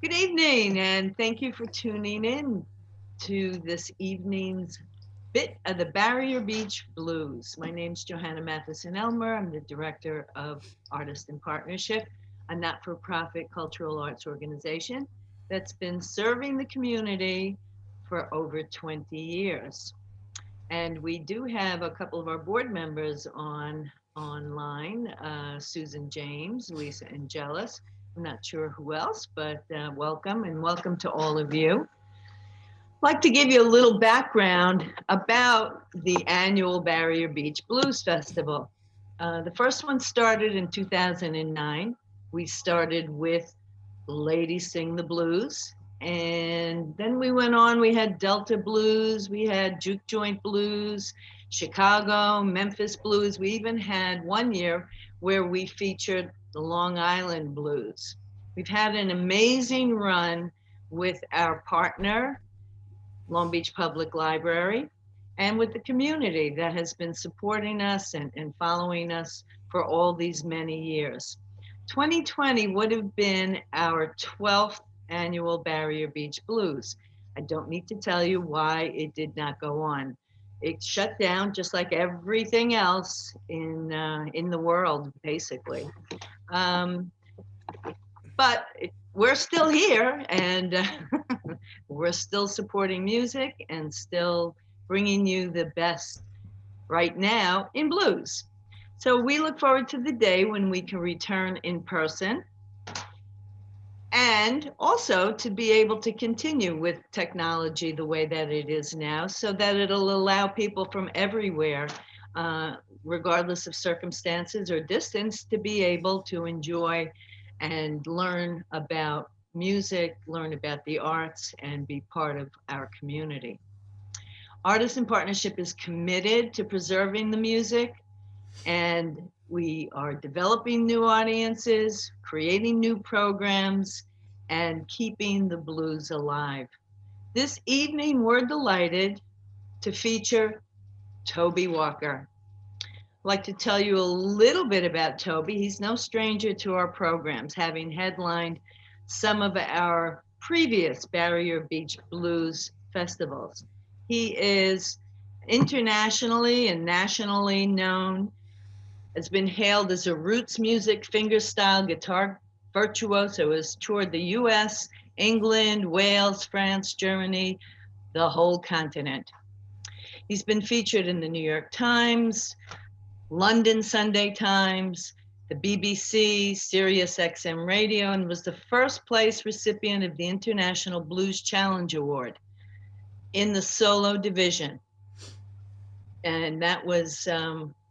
Good evening, and thank you for tuning in to this evening's bit of the Barrier Beach Blues. My name's Johanna Matheson-Elmer. I'm the director of Artist in Partnership, a not-for-profit cultural arts organization that's been serving the community for over 20 years. And we do have a couple of our board members online, Susan James, Lisa Angelis. I'm not sure who else, but welcome and welcome to all of you. I'd like to give you a little background about the annual Barrier Beach Blues Festival. The first one started in 2009. We started with Ladies Sing the Blues. And then we went on, we had Delta Blues, we had Juke Joint Blues, Chicago, Memphis Blues. We even had one year where we featured the Long Island Blues. We've had an amazing run with our partner, Long Beach Public Library, and with the community that has been supporting us and following us for all these many years. 2020 would have been our 12th annual Barrier Beach Blues. I don't need to tell you why it did not go on. It shut down just like everything else in the world, basically. But we're still here, and we're still supporting music and still bringing you the best right now in blues. So we look forward to the day when we can return in person and also to be able to continue with technology the way that it is now, so that it'll allow people from everywhere, regardless of circumstances or distance, to be able to enjoy and learn about music, learn about the arts, and be part of our community. Artists in Partnership is committed to preserving the music, and we are developing new audiences, creating new programs, and keeping the blues alive. This evening, we're delighted to feature Toby Walker. I'd like to tell you a little bit about Toby. He's no stranger to our programs, having headlined some of our previous Barrier Beach Blues festivals. He is internationally and nationally known, has been hailed as a roots music fingerstyle guitar virtuoso, has toured the US, England, Wales, France, Germany, the whole continent. He's been featured in the New York Times, London Sunday Times, the BBC, Sirius XM Radio, and was the first place recipient of the International Blues Challenge Award in the solo division. And that was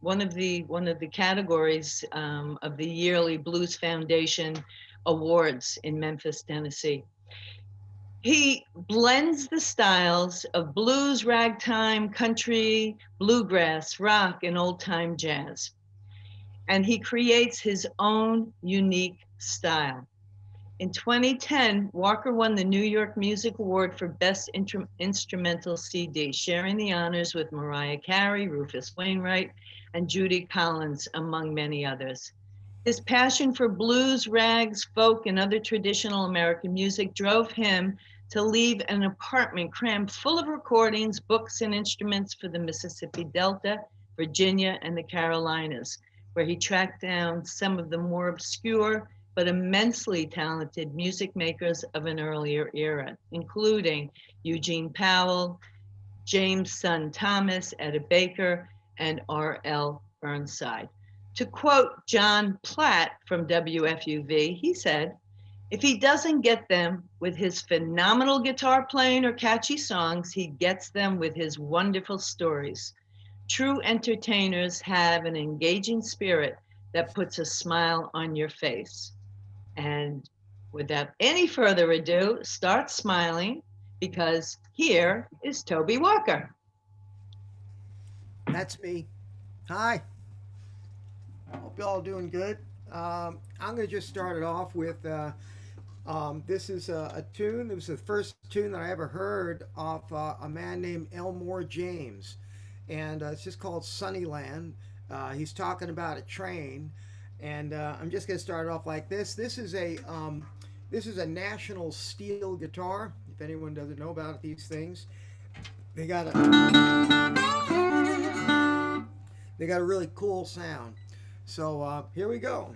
one of the categories of the yearly Blues Foundation Awards in Memphis, Tennessee. He blends the styles of blues, ragtime, country, bluegrass, rock, and old-time jazz. And he creates his own unique style. In 2010, Walker won the New York Music Award for Best Instrumental CD, sharing the honors with Mariah Carey, Rufus Wainwright, and Judy Collins, among many others. His passion for blues, rags, folk, and other traditional American music drove him to leave an apartment crammed full of recordings, books, and instruments for the Mississippi Delta, Virginia, and the Carolinas, where he tracked down some of the more obscure but immensely talented music makers of an earlier era, including Eugene Powell, James Son Thomas, Etta Baker, and R.L. Burnside. To quote John Platt from WFUV, he said, "If he doesn't get them with his phenomenal guitar playing or catchy songs, he gets them with his wonderful stories. True entertainers have an engaging spirit that puts a smile on your face." And without any further ado, start smiling, because here is Toby Walker. That's me. Hi. Hope y'all doing good. I'm going to just start it off with this is a tune. It was the first tune that I ever heard off a man named Elmore James. And it's just called Sunnyland. He's talking about a train. And I'm just going to start it off like this. This is This is a National steel guitar. If anyone doesn't know about these things, they got a really cool sound. So here we go.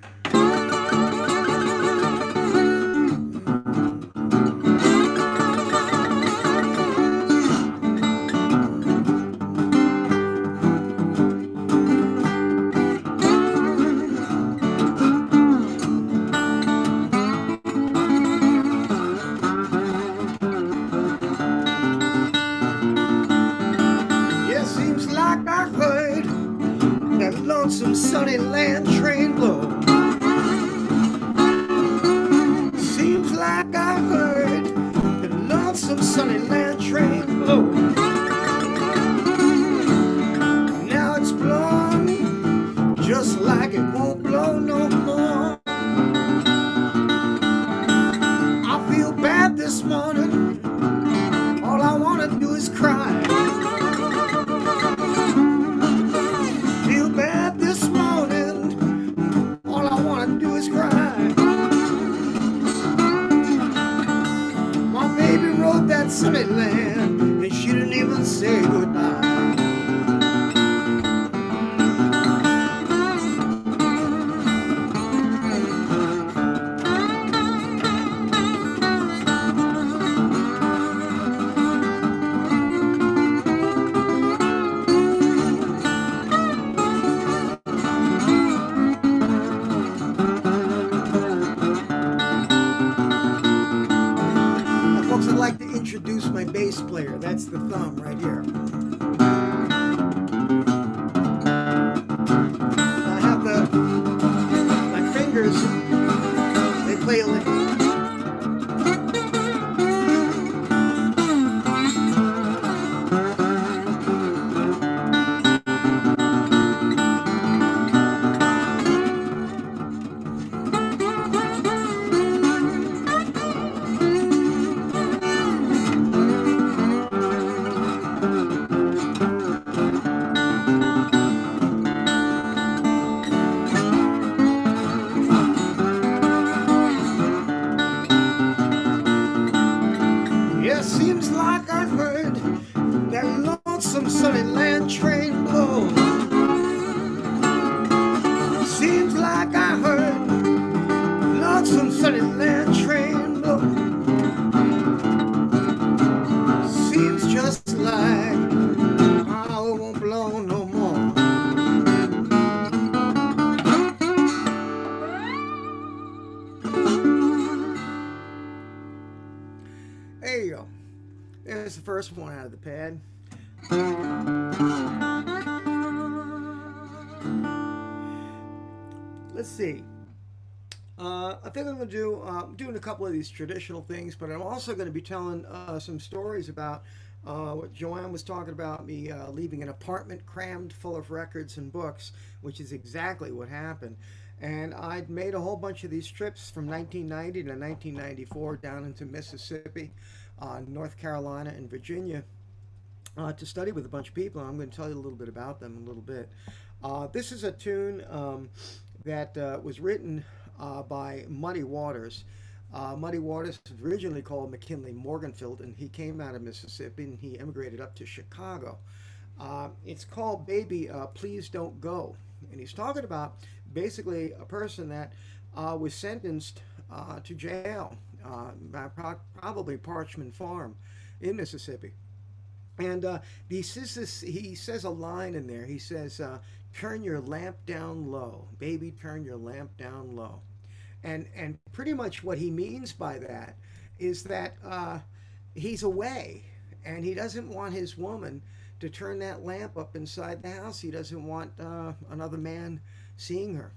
Yeah, seems like I heard that lonesome sunny land train blow. Seems like I heard that lonesome sunny land train blow. Now it's blowing just like it won't blow no more. I feel bad this morning. All I want to do is cry. Feel bad this morning. All I want to do is cry. My baby rode that sunny land and she didn't even say goodbye. Folks, I'd like to introduce my bass player. That's the thumb right here. I have my fingers, they play a little. Yeah, seems like I've heard that lonesome sunny land train blow. Seems like I heard lonesome sunny land train blow. Seems just like oh, it won't blow no more. There you go. There's the first one out of the pad. Let's see. I think I'm going to do doing a couple of these traditional things, but I'm also going to be telling some stories about what Joanne was talking about, me leaving an apartment crammed full of records and books, which is exactly what happened. And I'd made a whole bunch of these trips from 1990 to 1994 down into Mississippi, North Carolina, and Virginia to study with a bunch of people. I'm going to tell you a little bit about them in a little bit. This is a tune that was written by Muddy Waters. Muddy Waters was originally called McKinley Morganfield, and he came out of Mississippi and he immigrated up to Chicago. It's called Baby, Please Don't Go. And he's talking about basically a person that was sentenced to jail by probably Parchman Farm in Mississippi. And he says a line in there. He says, turn your lamp down low. Baby, turn your lamp down low. And pretty much what he means by that is that he's away and he doesn't want his woman to turn that lamp up inside the house. He doesn't want another man seeing her.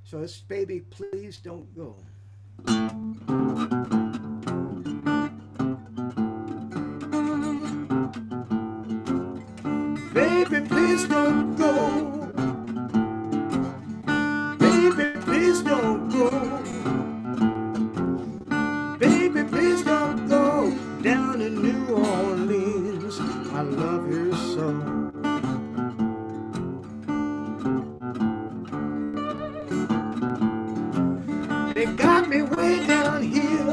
So this baby, please don't go. Baby, please don't go. Baby, please don't go. Baby, please don't go down in New Orleans. I love her so. They got me way down here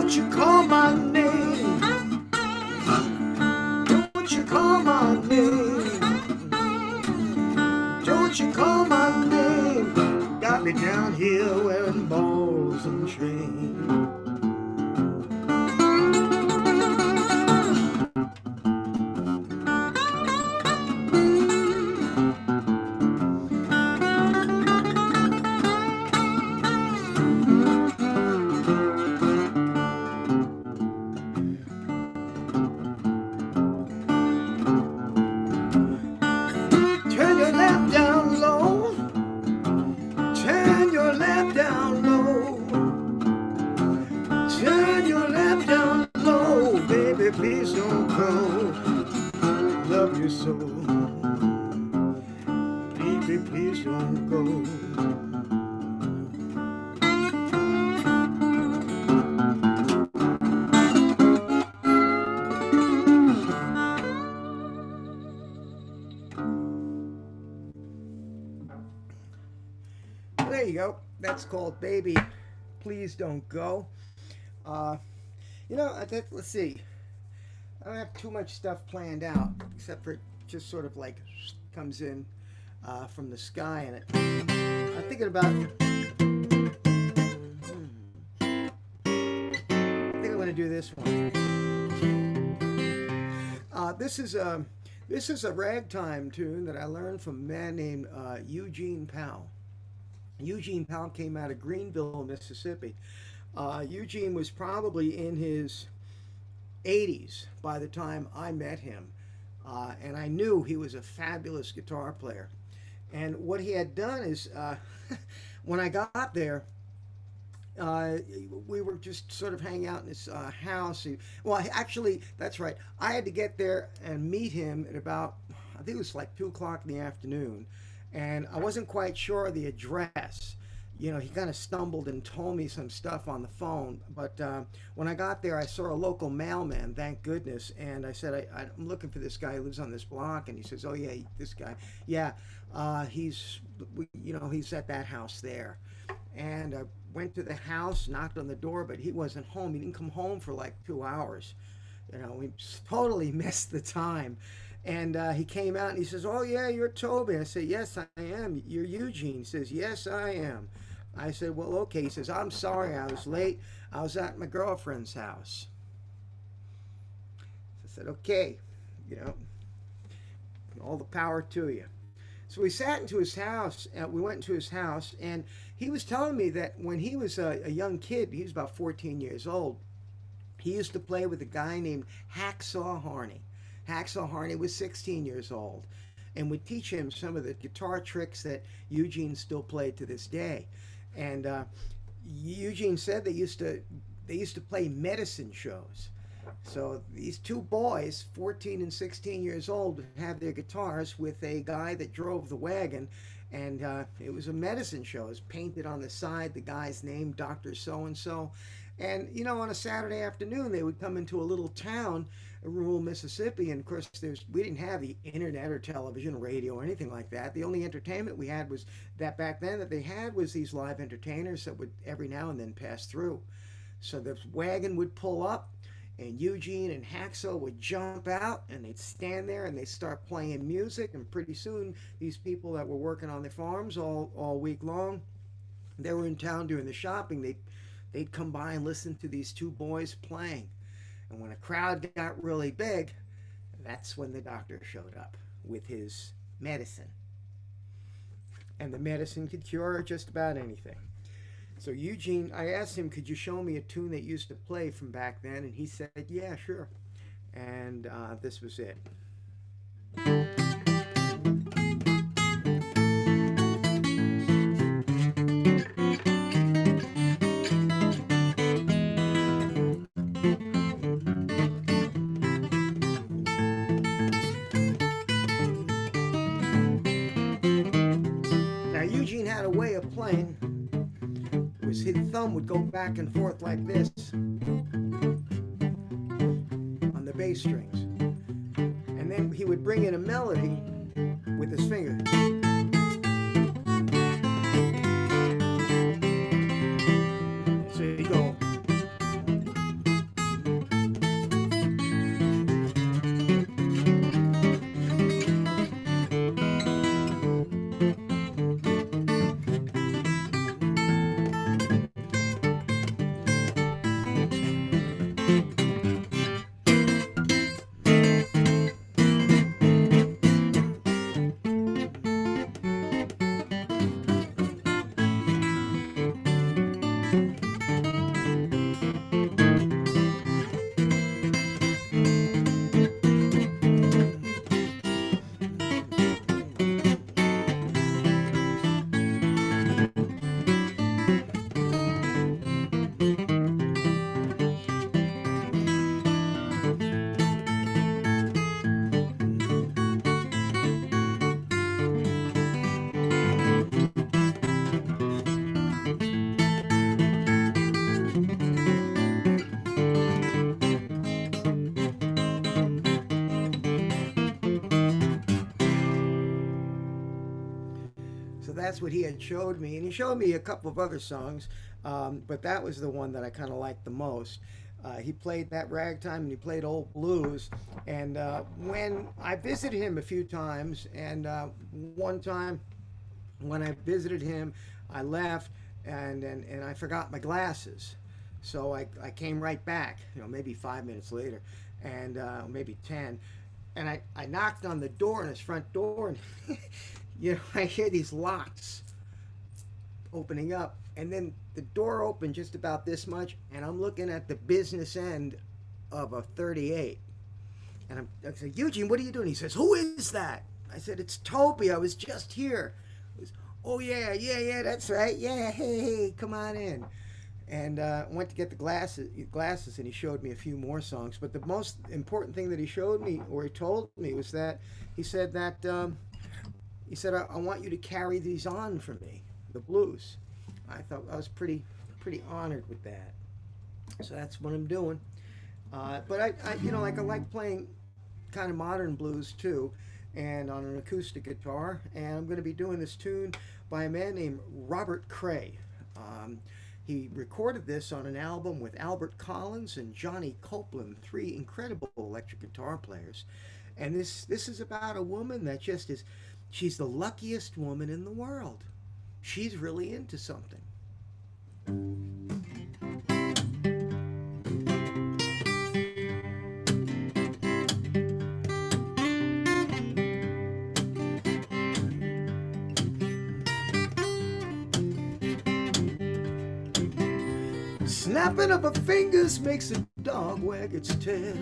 Don't you call my name. Don't you call my name. Don't you call my name. Got me down here wearing balls and chains. Turn your lap down low. Turn your lap down low. Turn your lap down low. Baby, please don't go. Love you so. Baby, please don't go. There you go. That's called Baby, Please Don't Go. Let's see. I don't have too much stuff planned out, except for it just sort of like comes in from the sky, and I'm thinking about. I think I'm going to do this one. This is a ragtime tune that I learned from a man named Eugene Powell. Eugene Powell came out of Greenville, Mississippi. Eugene was probably in his 80s by the time I met him. And I knew he was a fabulous guitar player. And what he had done is, when I got there, we were just sort of hanging out in his house. Actually, that's right. I had to get there and meet him at about, I think it was like 2 o'clock in the afternoon. And I wasn't quite sure of the address. He kind of stumbled and told me some stuff on the phone. But when I got there, I saw a local mailman, thank goodness. And I said, I'm looking for this guy who lives on this block. And he says, oh, yeah, this guy. Yeah, he's at that house there. And I went to the house, knocked on the door, but he wasn't home. He didn't come home for like 2 hours. We totally missed the time. And he came out and he says, oh, yeah, you're Toby. I said, yes, I am. You're Eugene. He says, yes, I am. I said, well, okay. He says, I'm sorry I was late. I was at my girlfriend's house. I said, okay, all the power to you. So we sat into his house. We went into his house, and he was telling me that when he was a young kid, he was about 14 years old, he used to play with a guy named Hacksaw Harney. Hacksaw Harney was 16 years old and would teach him some of the guitar tricks that Eugene still played to this day. And Eugene said they used to play medicine shows. So these two boys, 14 and 16 years old, would have their guitars with a guy that drove the wagon, and it was a medicine show. It was painted on the side, the guy's name, Dr. So-and-so. And, on a Saturday afternoon, they would come into a little town, rural Mississippi, and of course, we didn't have the internet or television, radio, or anything like that. The only entertainment we had was that back then that they had was these live entertainers that would every now and then pass through. So the wagon would pull up, and Eugene and Hacksaw would jump out, and they'd stand there, and they'd start playing music, and pretty soon, these people that were working on the farms all week long, they were in town doing the shopping, they'd come by and listen to these two boys playing. And when a crowd got really big, that's when the doctor showed up with his medicine. And the medicine could cure just about anything. So Eugene, I asked him, could you show me a tune that used to play from back then? And he said, yeah, sure. And this was it. Playing was his thumb would go back and forth like this on the bass strings, and then he would bring in a melody with his finger. So you go So that's what he had showed me, and he showed me a couple of other songs, but that was the one that I kind of liked the most. He played that ragtime and he played old blues. And when I visited him a few times, and one time when I visited him, I left and I forgot my glasses. So I came right back, maybe 5 minutes later, and maybe 10. And I knocked on the door, on his front door, and I hear these locks opening up, and then the door opened just about this much, and I'm looking at the business end of a 38. And I said, Eugene, what are you doing? He says, who is that? I said, it's Toby. I was just here. Was, oh, yeah, that's right. Yeah, hey, come on in. And went to get the glasses, and he showed me a few more songs. But the most important thing that he showed me, or he told me, was that he said, I want you to carry these on for me, the blues. I thought I was pretty honored with that. So that's what I'm doing. But I like playing kind of modern blues too, and on an acoustic guitar. And I'm going to be doing this tune by a man named Robert Cray. He recorded this on an album with Albert Collins and Johnny Copeland, three incredible electric guitar players. And this is about a woman that just is, she's the luckiest woman in the world. She's really into something. Snapping of her fingers makes a dog wag its tail.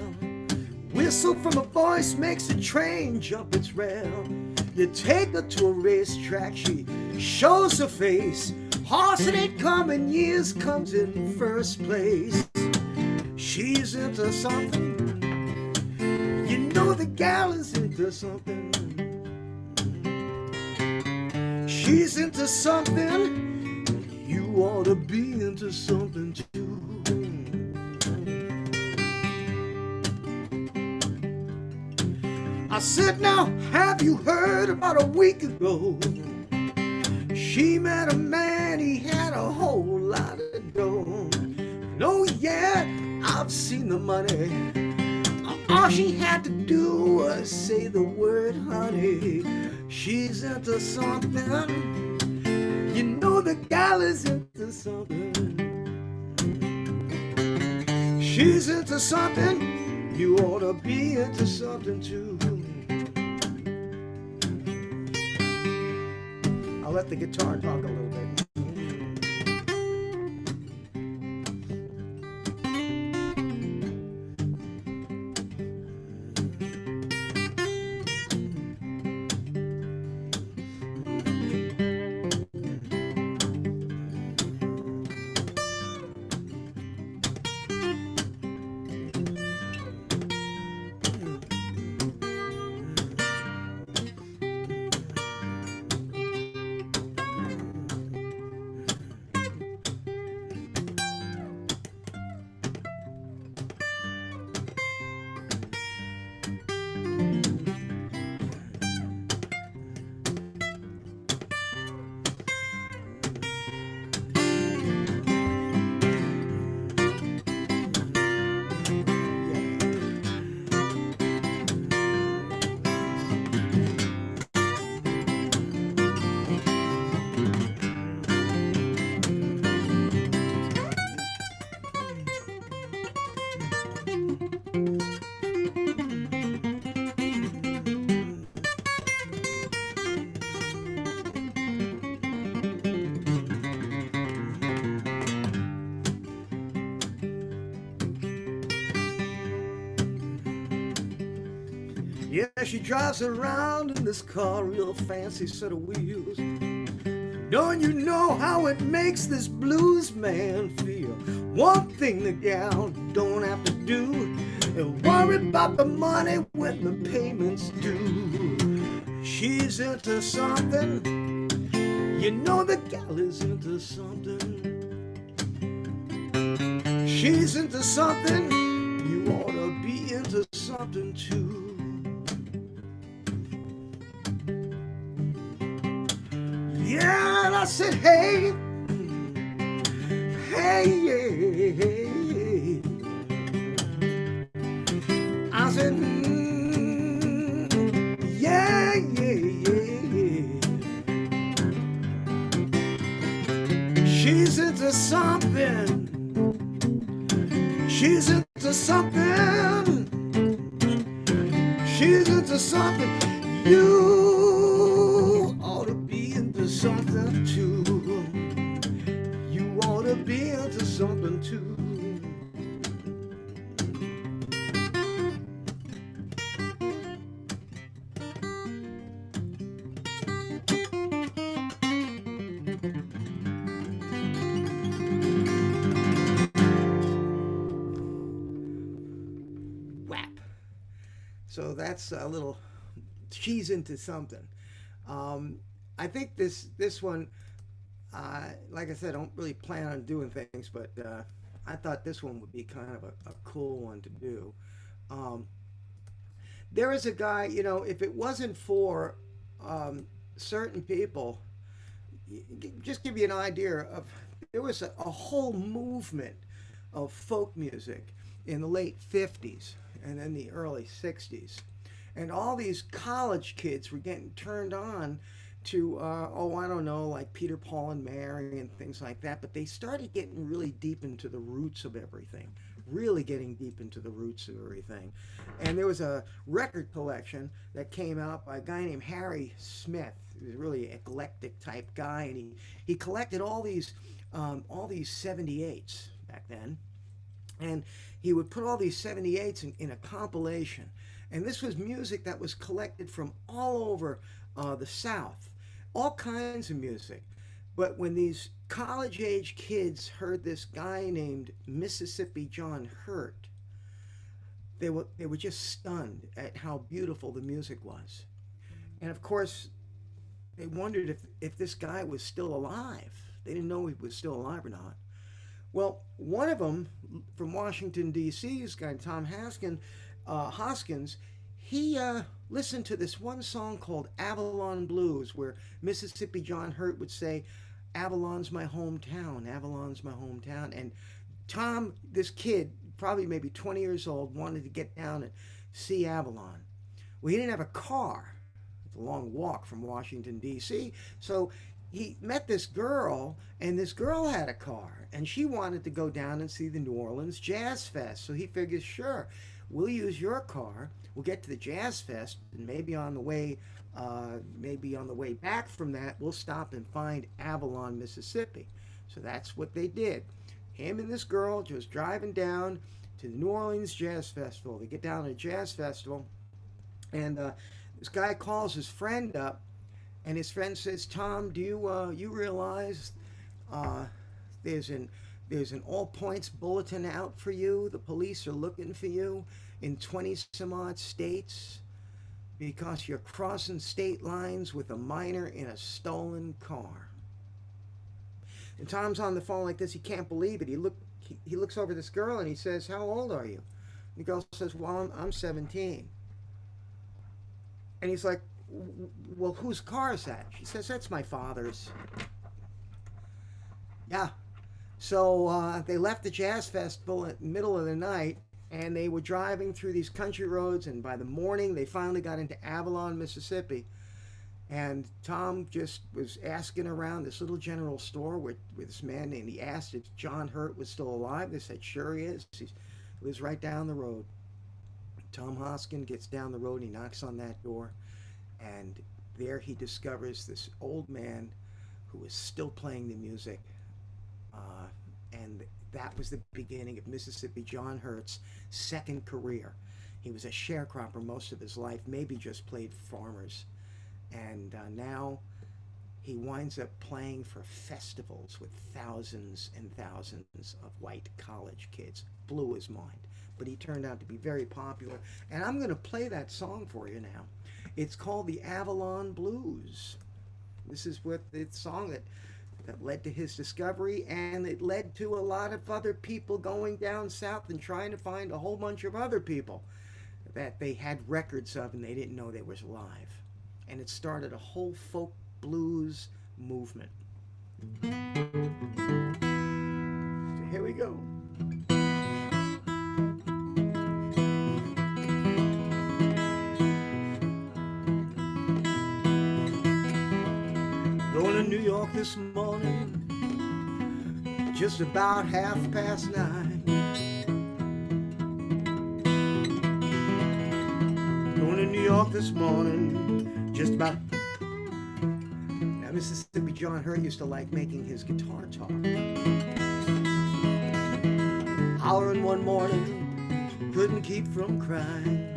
Whistle from a voice makes a train jump its rail. You take her to a racetrack, she shows her face. Horse that ain't coming years comes in first place. She's into something. You know the gal is into something. She's into something. You ought to be into something too. I said, now, have you heard about a week ago? She met a man, he had a whole lot of dough. Oh yeah, I've seen the money. All she had to do was say the word honey. She's into something. You know the gal is into something. She's into something. You ought to be into something too. I'll let the guitar talk a little bit. Yeah, she drives around in this car, real fancy set of wheels. Don't you know how it makes this blues man feel? One thing the gal don't have to do is worry about the money when the payments due. She's into something. You know the gal is into something. She's into something. You ought to be into something too. Yeah, and I said, hey, hey, hey. I said, yeah, yeah. She's into something. She's into something. She's into something. You ought to be into something too. You ought to be into something too. So that's a little. She's into something. I think this one, like I said, I don't really plan on doing things, but I thought this one would be kind of a cool one to do. Um, there is a guy, you know, if it wasn't for certain people, just give you an idea of, there was a whole movement of folk music in the late 50s and then the early 60s. And all these college kids were getting turned on to, oh, I don't know, like Peter, Paul, and Mary and things like that. But they started getting really deep into the roots of everything, really getting deep into the roots of everything. And there was a record collection that came out by a guy named Harry Smith. He was a really eclectic type guy, and he collected all these 78s back then, and he would put all these 78s in a compilation. And this was music that was collected from all over the South, all kinds of music. But when these college age kids heard this guy named Mississippi John Hurt, they were just stunned at how beautiful the music was. And of course, they wondered if this guy was still alive. They didn't know he was still alive or not. Well, one of them from Washington, D.C., this guy, Tom Hoskins, he listened to this one song called Avalon Blues, where Mississippi John Hurt would say, Avalon's my hometown, Avalon's my hometown. And Tom, this kid, probably maybe 20 years old, wanted to get down and see Avalon. Well, he didn't have a car. It's a long walk from Washington, D.C., so he met this girl, and this girl had a car, and she wanted to go down and see the New Orleans Jazz Fest. So he figures, sure, we'll use your car. We'll get to the Jazz Fest, and maybe on the way back from that, we'll stop and find Avalon, Mississippi. So that's what they did. Him and this girl just driving down to the New Orleans Jazz Festival. They get down to the Jazz Festival, and this guy calls his friend up, and his friend says, Tom, do you realize there's an all points bulletin out for you? The police are looking for you in 20 some odd states because you're crossing state lines with a minor in a stolen car. And Tom's on the phone like this. He can't believe it. He looks over this girl and he says, how old are you? And the girl says, well, I'm 17. And he's like, well, whose car is that? She says, that's my father's. Yeah. So they left the Jazz Festival at the middle of the night, and they were driving through these country roads, and by the morning they finally got into Avalon, Mississippi. And Tom just was asking around this little general store with this man, and he asked if John Hurt was still alive. They said, sure he is. He lives right down the road. Tom Hoskin gets down the road, and he knocks on that door, and there he discovers this old man who is still playing the music. And that was the beginning of Mississippi John Hurt's second career. He was a sharecropper most of his life, maybe just played farmers. And now he winds up playing for festivals with thousands and thousands of white college kids. Blew his mind. But he turned out to be very popular. And I'm going to play that song for you now. It's called the Avalon Blues. This is what the song that led to his discovery, and it led to a lot of other people going down south and trying to find a whole bunch of other people that they had records of and they didn't know they was alive. And it started a whole folk blues movement. So here we go. Going to New York this morning, just about 9:30. Going to New York this morning, just about. Now, Mississippi John Hurt used to like making his guitar talk. Hollering one morning, couldn't keep from crying.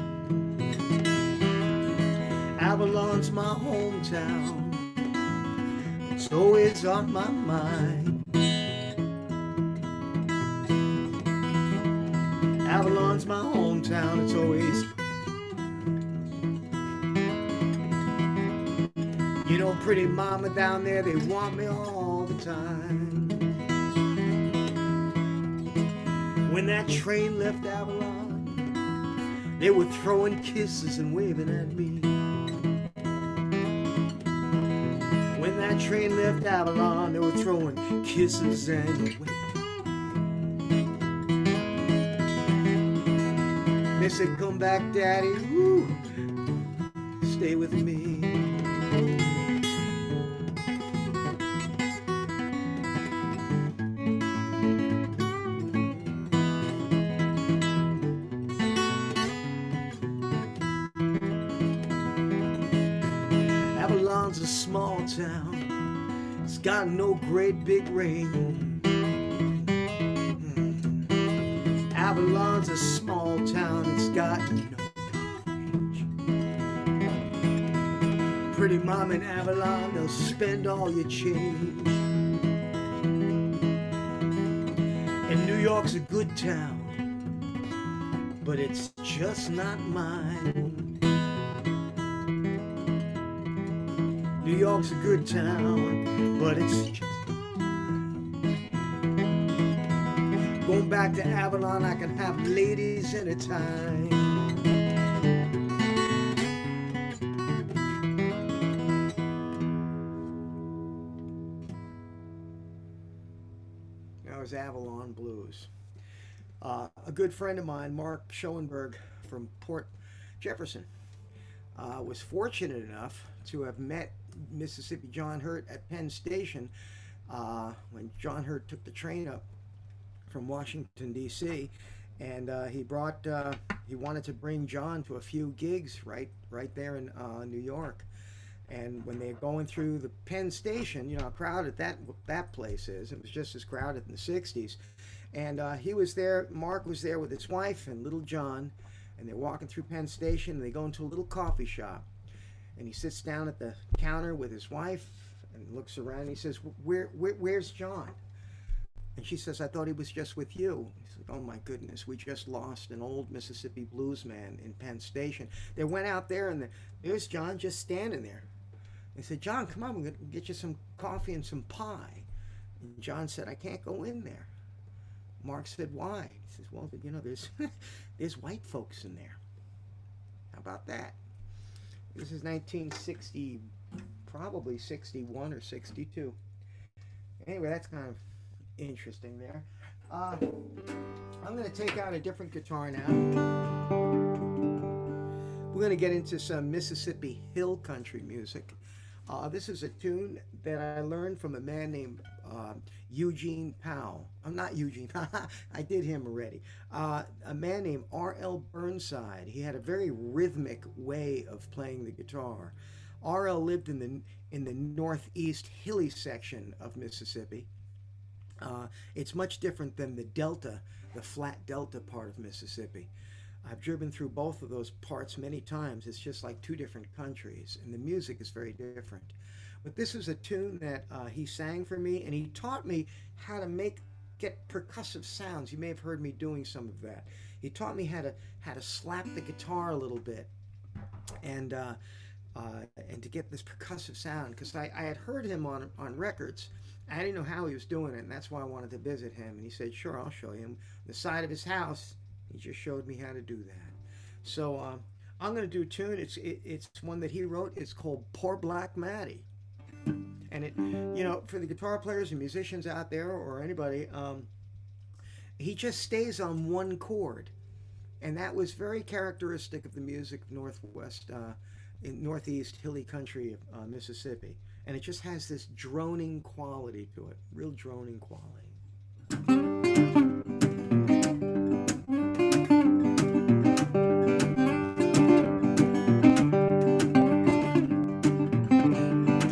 Avalon's my hometown, so it's on my mind. Avalon's my hometown, it's always. You know, pretty mama down there, they want me all the time. When that train left Avalon, they were throwing kisses and waving at me. When that train left Avalon, they were throwing kisses and waving. They said, come back, Daddy, woo, stay with me. Avalon's a small town, it's got no great big ring. Avalon's a small town, it's got no range. Pretty mom in Avalon, they'll spend all your change. And New York's a good town, but it's just not mine. New York's a good town, but it's just. Going back to Avalon, I can have ladies anytime. That was Avalon Blues. A good friend of mine, Mark Schoenberg from Port Jefferson, was fortunate enough to have met Mississippi John Hurt at Penn Station when John Hurt took the train up from Washington, D.C., and he wanted to bring John to a few gigs right there in New York. And when they're going through the Penn Station, you know how crowded that place is. It was just as crowded in the 60s. And he was there, Mark was there with his wife and little John, and they're walking through Penn Station, and they go into a little coffee shop. And he sits down at the counter with his wife and looks around, and he says, where's John? And she says, I thought he was just with you. He said, oh my goodness, we just lost an old Mississippi blues man in Penn Station. They went out there, and there's John just standing there. They said, John, come on, we're going to get you some coffee and some pie. And John said, I can't go in there. Mark said, why? He says, well, you know, there's white folks in there. How about that? This is 1960, probably 61 or 62. Anyway, that's kind of interesting there. I'm going to take out a different guitar now. We're going to get into some Mississippi Hill country music. This is a tune that I learned from a man named Eugene Powell. I'm not Eugene. I did him already. A man named R.L. Burnside. He had a very rhythmic way of playing the guitar. R.L. lived in the northeast hilly section of Mississippi. It's much different than the delta, the flat delta part of Mississippi. I've driven through both of those parts many times. It's just like two different countries, and the music is very different. But this was a tune that he sang for me, and he taught me how to get percussive sounds. You may have heard me doing some of that. He taught me how to slap the guitar a little bit, and and to get this percussive sound, because I had heard him on records. I didn't know how he was doing it, and that's why I wanted to visit him. And he said, "Sure, I'll show you." On the side of his house, he just showed me how to do that. So I'm going to do a tune. It's one that he wrote. It's called "Poor Black Maddie," and for the guitar players and musicians out there or anybody, he just stays on one chord, and that was very characteristic of the music of Northwest, in Northeast hilly country of Mississippi, and it just has this droning quality to it, real droning quality.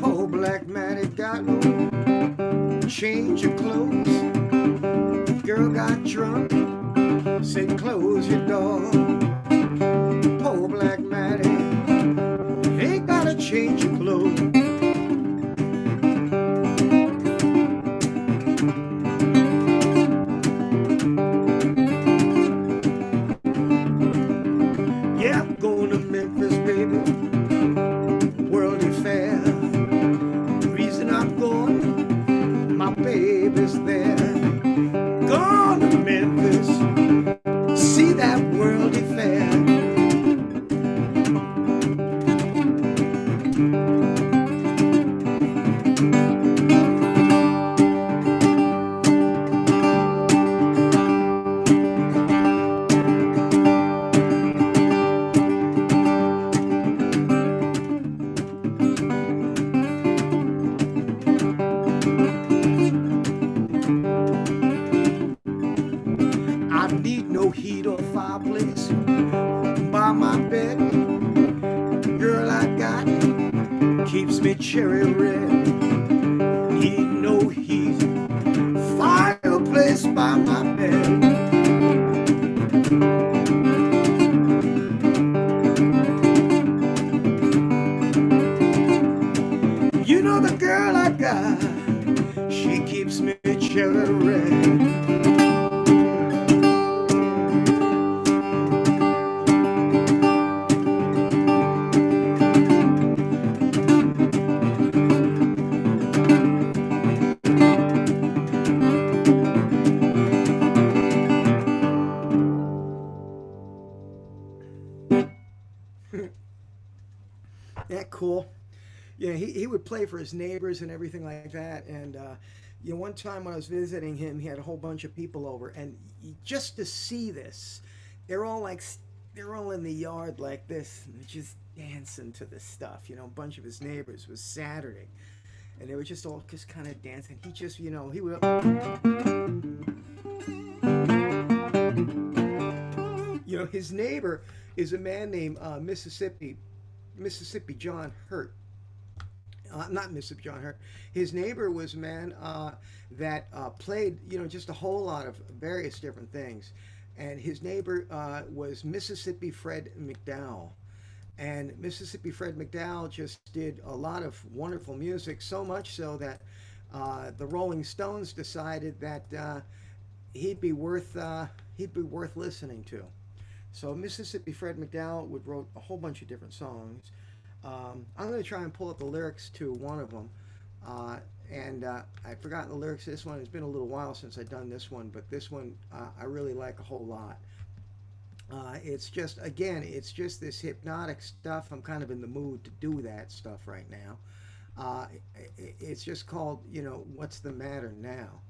Poor Black Maddie got no change of clothes. Girl got drunk, said close your door. Poor Black Maddie ain't got a change of clothes. Yeah, I'm going to Memphis, baby, worldly fair. The reason I'm going, my baby's there. Gone to Memphis, see that worldly fair. I need no heat or fireplace by my bed. Girl I got keeps me cherry red. Need no heat, fireplace by my bed. You know the girl I got, she keeps me cherry red. That cool. Yeah, he would play for his neighbors and everything like that. And one time when I was visiting him, he had a whole bunch of people over, and just to see this, they're all in the yard like this, and just dancing to this stuff. A bunch of his neighbors. It was Saturday, and they were just all just kind of dancing. He just, he would. His neighbor is a man named Mississippi John Hurt. Not Mississippi John Hurt. His neighbor was a man that played, just a whole lot of various different things. And his neighbor was Mississippi Fred McDowell. And Mississippi Fred McDowell just did a lot of wonderful music, so much so that the Rolling Stones decided that he'd be worth listening to. So Mississippi Fred McDowell wrote a whole bunch of different songs. I'm going to try and pull up the lyrics to one of them. I've forgotten the lyrics to this one. It's been a little while since I've done this one, but this one I really like a whole lot. It's just this hypnotic stuff. I'm kind of in the mood to do that stuff right now. It's just called, What's the Matter Now?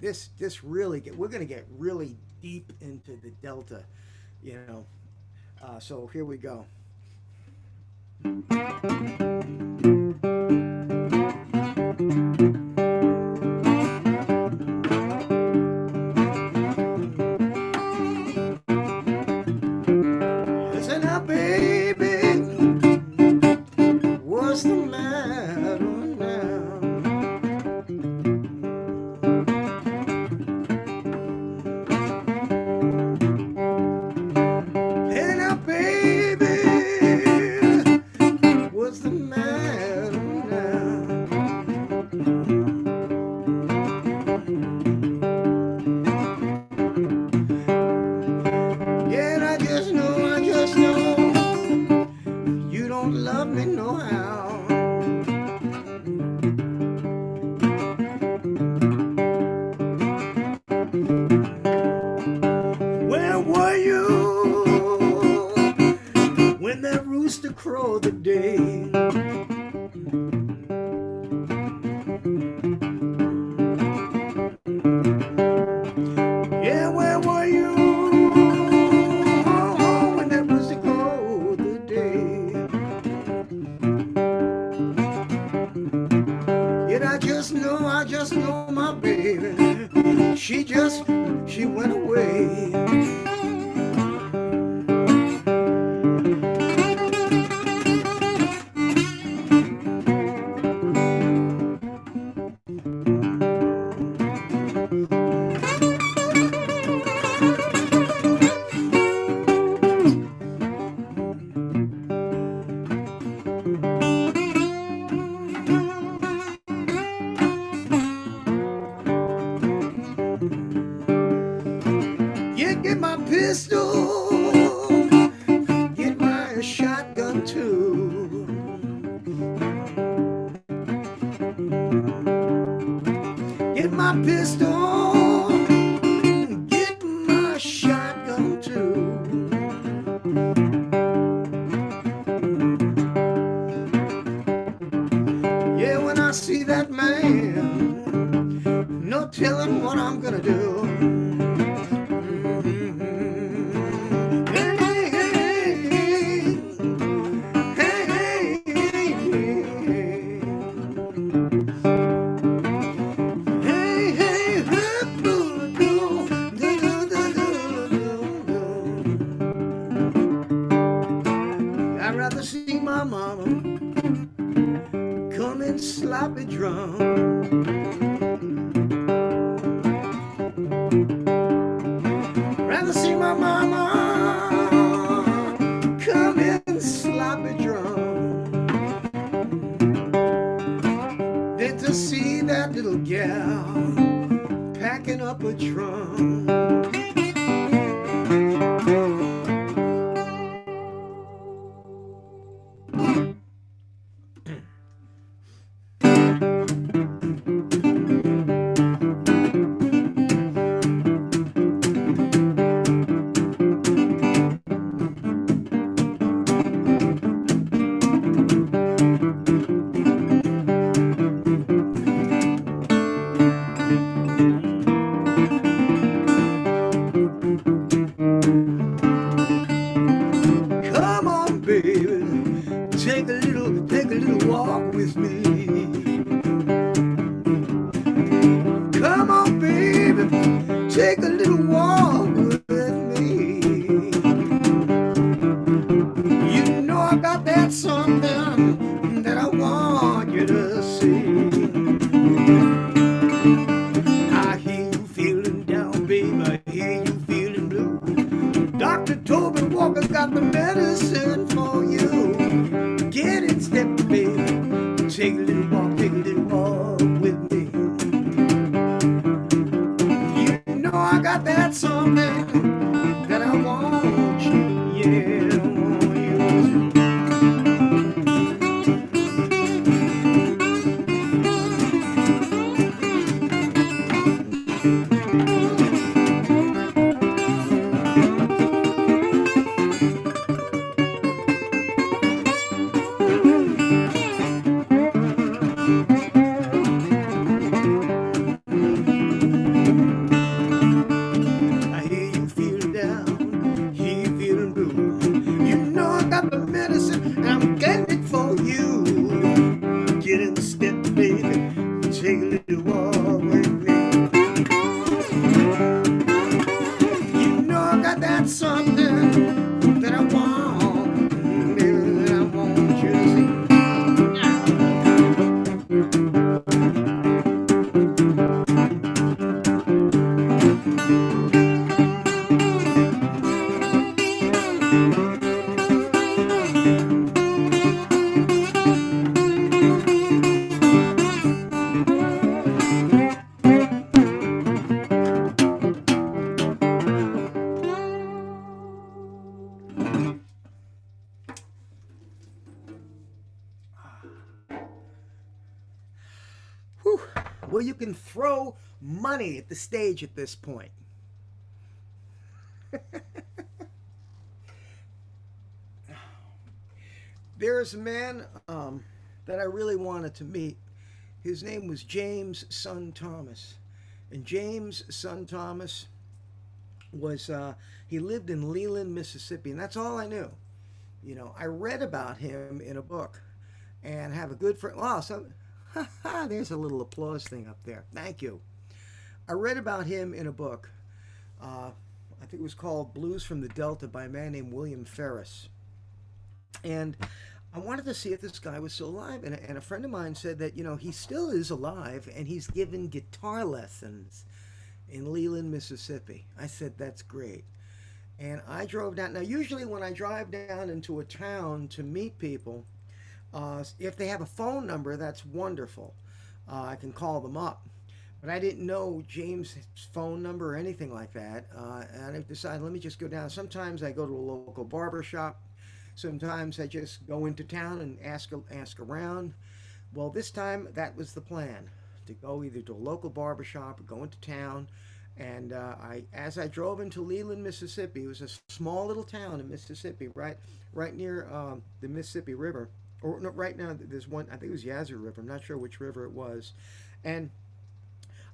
This really we're going to get really deep into the Delta, so here we go. Listen up, baby, what's the matter now? on, baby. She went away. Get my pistol, get my shotgun too. Get my pistol, get my shotgun too. Yeah, when I see that man, no telling what I'm gonna do. I'd rather see my mama come in sloppy drunk. Rather see my mama come in sloppy drunk than to see that little gal packing up a trunk. Come on, baby, take a little walk with me. Come on, baby, take a little walk with me. You know I got that something that I want you to see. I hear you feeling down, baby, I hear you feeling blue. Dr. Toby Walker got the medicine for you. Get in step, baby. Take a little walk with me. You know I got that something that I want you, yeah, I want you to. I hear you feeling down, hear you feeling blue. You know I got the medicine and I'm getting it for you. Get in the step, baby, take a little walk with me. You know I got that something that I want, baby, that I want you to see. Whew. Well, you can throw money at the stage at this point. There's a man that I really wanted to meet. His name was James Son Thomas. And James Son Thomas was, he lived in Leland, Mississippi. And that's all I knew. You know, I read about him in a book and have a good friend. Wow, so, there's a little applause thing up there. Thank you. I read about him in a book. I think it was called Blues from the Delta by a man named William Ferris. And I wanted to see if this guy was still alive. And a friend of mine said that, he still is alive and he's given guitar lessons in Leland, Mississippi. I said, that's great. And I drove down. Now, usually when I drive down into a town to meet people, if they have a phone number, that's wonderful. I can call them up. But I didn't know James' phone number or anything like that. And I decided, let me just go down. Sometimes I go to a local barber shop. Sometimes I just go into town and ask around. Well, this time that was the plan, to go either to a local barber shop or go into town. And as I drove into Leland, Mississippi, it was a small little town in Mississippi, right near the Mississippi River. Or no, right now there's one, I think it was Yazoo River. I'm not sure which river it was. And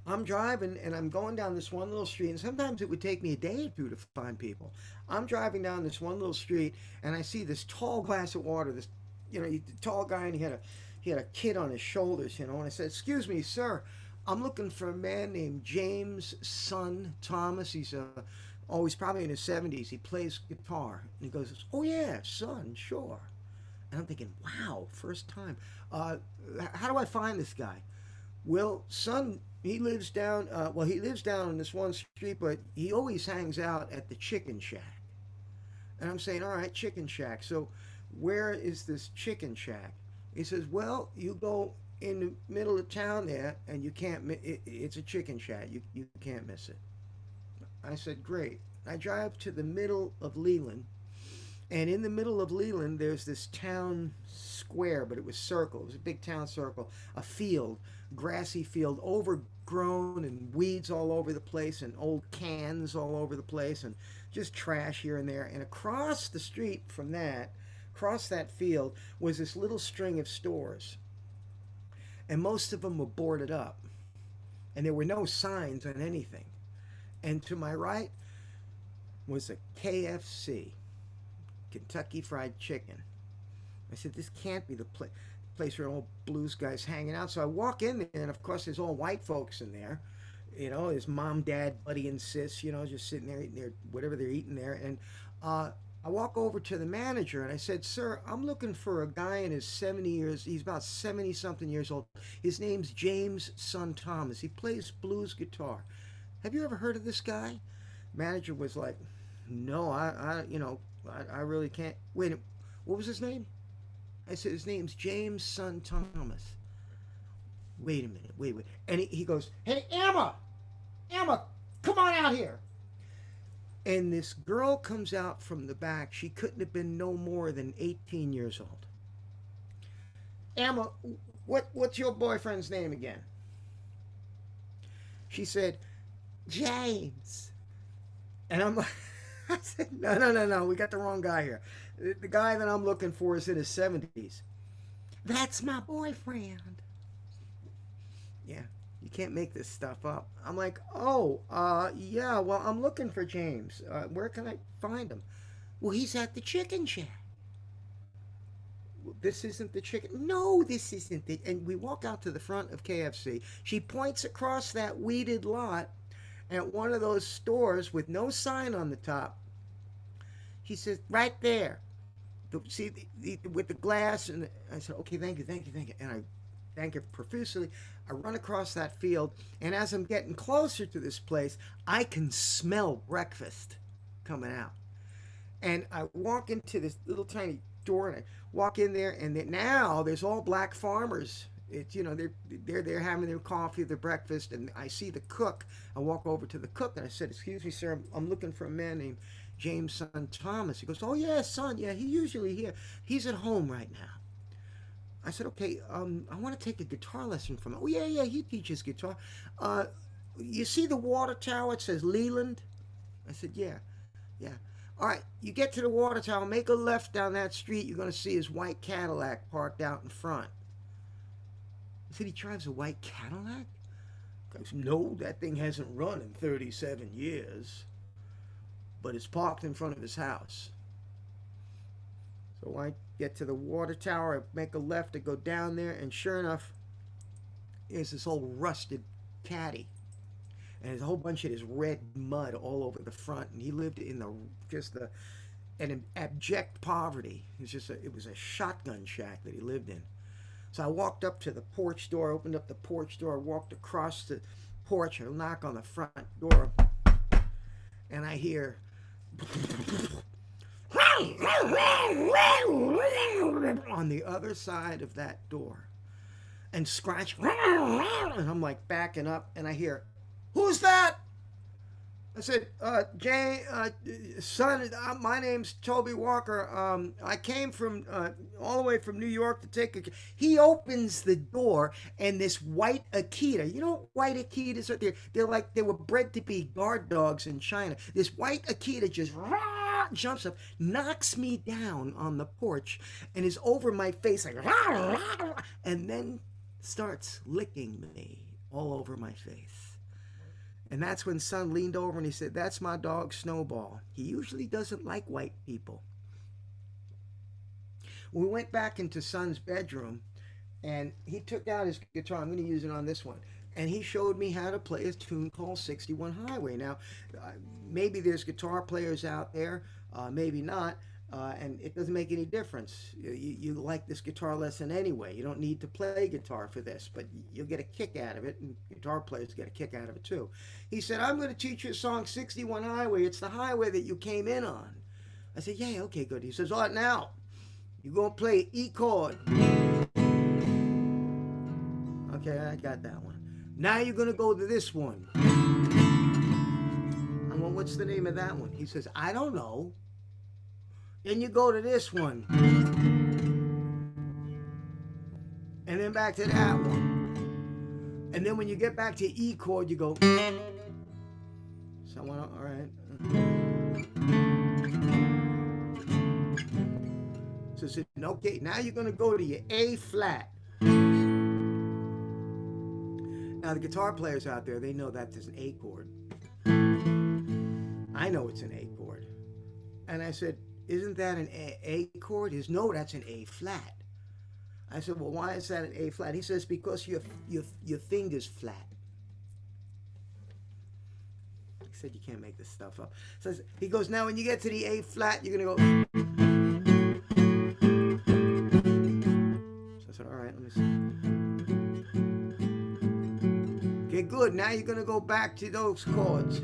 I'm driving and I'm going down this one little street, and sometimes it would take me a day or two to find people. I'm driving down this one little street and I see this tall glass of water, this tall guy, and he had a kid on his shoulders, and I said, "Excuse me, sir, I'm looking for a man named James' son Thomas. He's probably in his 70s. He plays guitar." And he goes, "Oh yeah, son, sure." And I'm thinking, wow, first time. How do I find this guy? Well, son, he lives down. He lives down on this one street, but he always hangs out at the Chicken Shack. And I'm saying, all right, Chicken Shack. So, where is this Chicken Shack? He says, well, you go in the middle of town there, and you can't. It's a Chicken Shack. You can't miss it. I said, great. I drive to the middle of Leland, and in the middle of Leland, there's this town square, but it was circle. It was a big town circle, a field, grassy field, overgrown and weeds all over the place and old cans all over the place and just trash here and there. And across the street from that, across that field, was this little string of stores. And most of them were boarded up. And there were no signs on anything. And to my right was a KFC, Kentucky Fried Chicken. I said, this can't be the place where all blues guys hanging out. So I walk in there, and of course there's all white folks in there. There's mom, dad, buddy, and sis, just sitting there eating their whatever they're eating there. And I walk over to the manager and I said, sir, I'm looking for a guy in his 70 years. He's about 70 something years old. His name's James' son Thomas. He plays blues guitar. Have you ever heard of this guy? Manager was like, no, I really can't. Wait, what was his name? I said, his name's James' son Thomas. Wait a minute, wait. And he goes, hey, Emma, come on out here. And this girl comes out from the back. She couldn't have been no more than 18 years old. Emma, what's your boyfriend's name again? She said, James. And I'm like, I said, no, we got the wrong guy here. The guy that I'm looking for is in his 70s. That's my boyfriend. Yeah, you can't make this stuff up. I'm like, yeah, well, I'm looking for James. Where can I find him? Well, he's at the Chicken Shack. This isn't the chicken. No, this isn't it. And we walk out to the front of KFC. She points across that weeded lot at one of those stores with no sign on the top. She says, right there. See, with the glass. And I said, okay, thank you. And I thank her profusely. I run across that field, and as I'm getting closer to this place, I can smell breakfast coming out. And I walk into this little tiny door, and I walk in there, and now there's all black farmers. It's they're having their coffee, their breakfast, and I see the cook. I walk over to the cook, and I said, "Excuse me, sir, I'm looking for a man named James' son Thomas." He goes, "Oh yeah, son, yeah, he's usually here. He's at home right now." I said, "Okay, I want to take a guitar lesson from him." "Oh yeah, he teaches guitar. You see the water tower? It says Leland." I said, "Yeah." All right, you get to the water tower, make a left down that street. You're going to see his white Cadillac parked out in front. I said, "He drives a white Cadillac?" He goes, "No, that thing hasn't run in 37 years. But it's parked in front of his house." So I get to the water tower, I make a left, I go down there, and sure enough, there's this old rusted caddy. and there's a whole bunch of this red mud all over the front. And he lived in an abject poverty. It was a shotgun shack that he lived in. So I walked up to the porch door, opened up the porch door, walked across the porch, and knock on the front door, and I hear on the other side of that door, and scratch, and I'm like backing up, and I hear, "Who's that?" I said, Jay, son, my name's Toby Walker. I came from all the way from New York to take a. He opens the door, and this white Akita. You know what white Akitas are? They were bred to be guard dogs in China. This white Akita just jumps up, knocks me down on the porch, and is over my face like, and then starts licking me all over my face. And that's when Son leaned over and he said, "That's my dog, Snowball. He usually doesn't like white people." We went back into Son's bedroom, and he took out his guitar. I'm going to use it on this one. And he showed me how to play a tune called 61 Highway. Now, maybe there's guitar players out there, maybe not. And it doesn't make any difference. You like this guitar lesson anyway. You don't need to play guitar for this, but you'll get a kick out of it, and guitar players get a kick out of it too. He said, "I'm going to teach you a song, 61 Highway. It's the highway that you came in on." I said, "Yeah, okay, good." He says, "All right, now, you're going to play E chord." Okay, I got that one. Now you're going to go to this one. I went, "What's the name of that one?" He says, "I don't know." Then you go to this one. And then back to that one. And then when you get back to E chord, you go. So I went, all right. So I said, "Okay, now you're going to go to your A flat." Now the guitar players out there, they know that there's an A chord. I know it's an A chord. And I said, "Isn't that an A chord?" He says, "No, that's an A flat." I said, "Well, why is that an A flat?" He says, "Because your finger's flat." He said, "You can't make this stuff up." So he goes, "Now when you get to the A flat, you're going to go." So I said, "All right, let me see." "Okay, good. Now you're going to go back to those chords."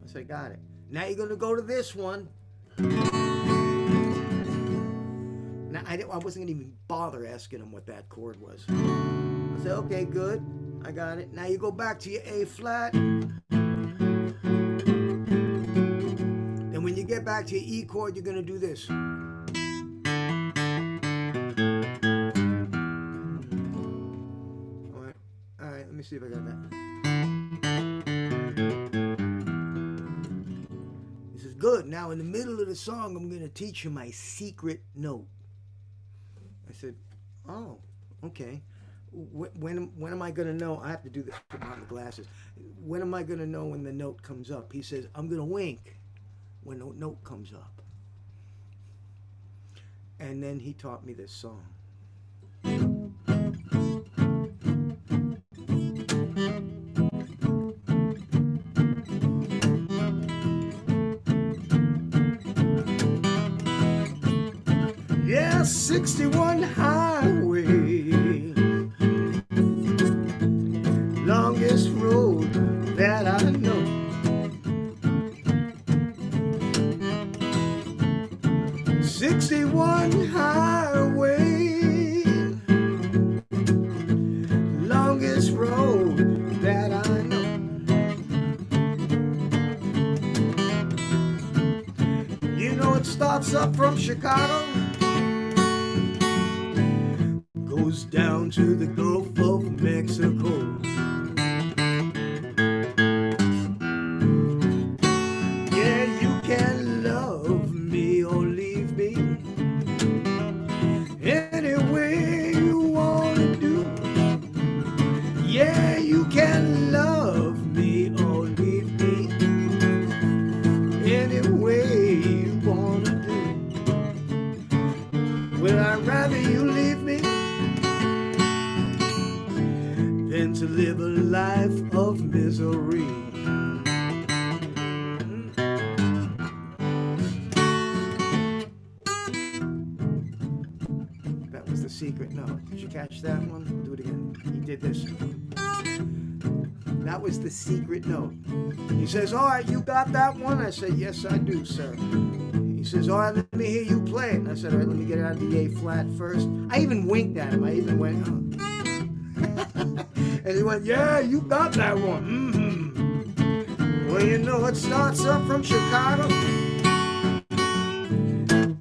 I said, "Got it. Now you're going to go to this one." Now, I wasn't going to even bother asking him what that chord was. I said, "Okay, good. I got it. Now you go back to your A flat. Then when you get back to your E chord, you're going to do this." All right, let me see if I got that. "Good. Now in the middle of the song, I'm going to teach you my secret note." I said, "Oh, okay. When am I going to know?" I have to do this, put on the glasses. "When am I going to know when the note comes up?" He says, "I'm going to wink when the note comes up." And then he taught me this song. Yeah, 61 highway, longest road that I know. 61 highway, longest road that I know. You know it starts up from Chicago, goes down to the Gulf of Mexico. Yeah, you can love me or leave me any way you want to do. Yeah, you can love me or leave me any way you want to do. Well, I'd rather you leave me than to live a life of misery. That was the secret note. Did you catch that one? Do it again. He did this. That was the secret note. He says, all right, you got that one? I said, yes, I do, sir. He says, all right, let me hear you play it. And I said, all right, let me get it out of the A flat first. I even winked at him. I even went, oh. And he went, yeah, you got that one. Mm-hmm. Well, you know, it starts up from Chicago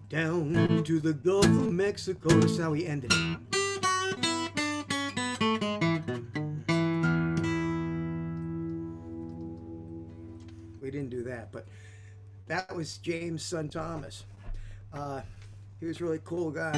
down to the Gulf of Mexico. That's how he ended it. We didn't do that, but that was James' son Thomas. He was a really cool guy.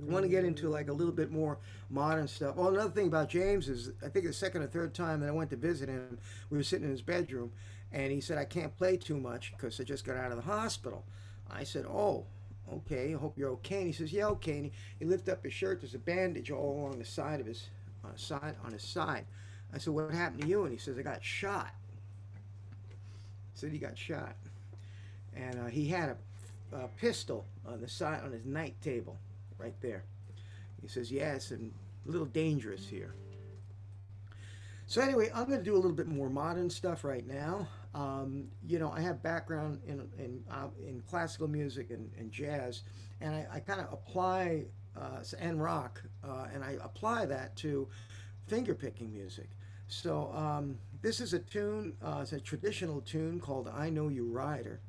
I want to get into like a little bit more modern stuff. Well, another thing about James is I think the second or third time that I went to visit him, we were sitting in his bedroom, and he said, I can't play too much because I just got out of the hospital. I said, oh, okay, I hope you're okay. And he says, yeah, okay. And he lifted up his shirt. There's a bandage all along the side of his side. I said, what happened to you? And he says, I got shot. I said, he got shot. And he had a pistol on the side, on his night table, right there. He says, yeah, it's a little dangerous here. So anyway, I'm going to do a little bit more modern stuff right now. You know, I have background in classical music and jazz, and I kind of apply, and rock, and I apply that to fingerpicking music. So this is a tune, it's a traditional tune called I Know You Rider.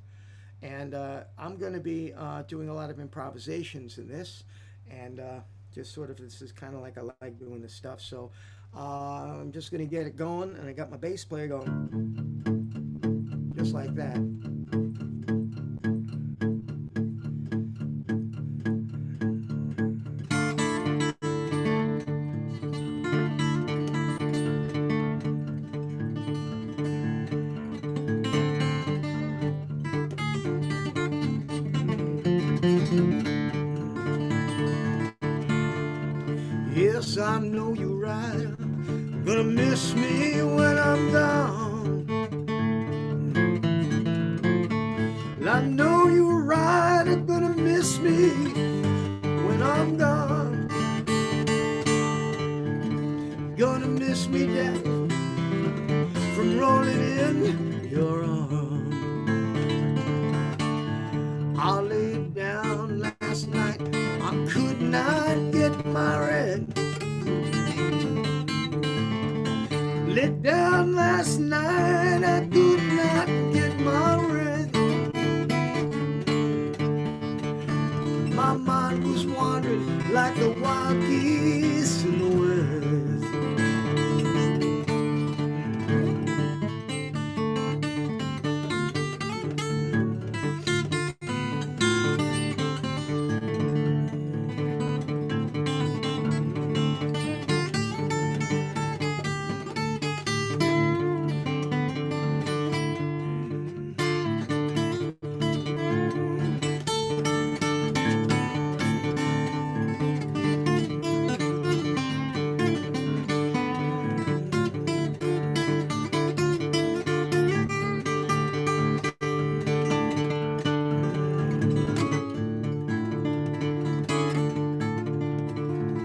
And I'm going to be doing a lot of improvisations in this. And just sort of, this is kind of like I like doing this stuff. So I'm just going to get it going. And I got my bass player going just like that. Yes, I know you're right. Gonna miss me when I'm gone. I know you're right. You're gonna miss me when I'm gone. Gonna miss me, Daddy, from rolling in your arms. I laid down last night. I could not get my rest. Laid down last night, I could not get my rest. My mind was wandering like the wild geese in the west.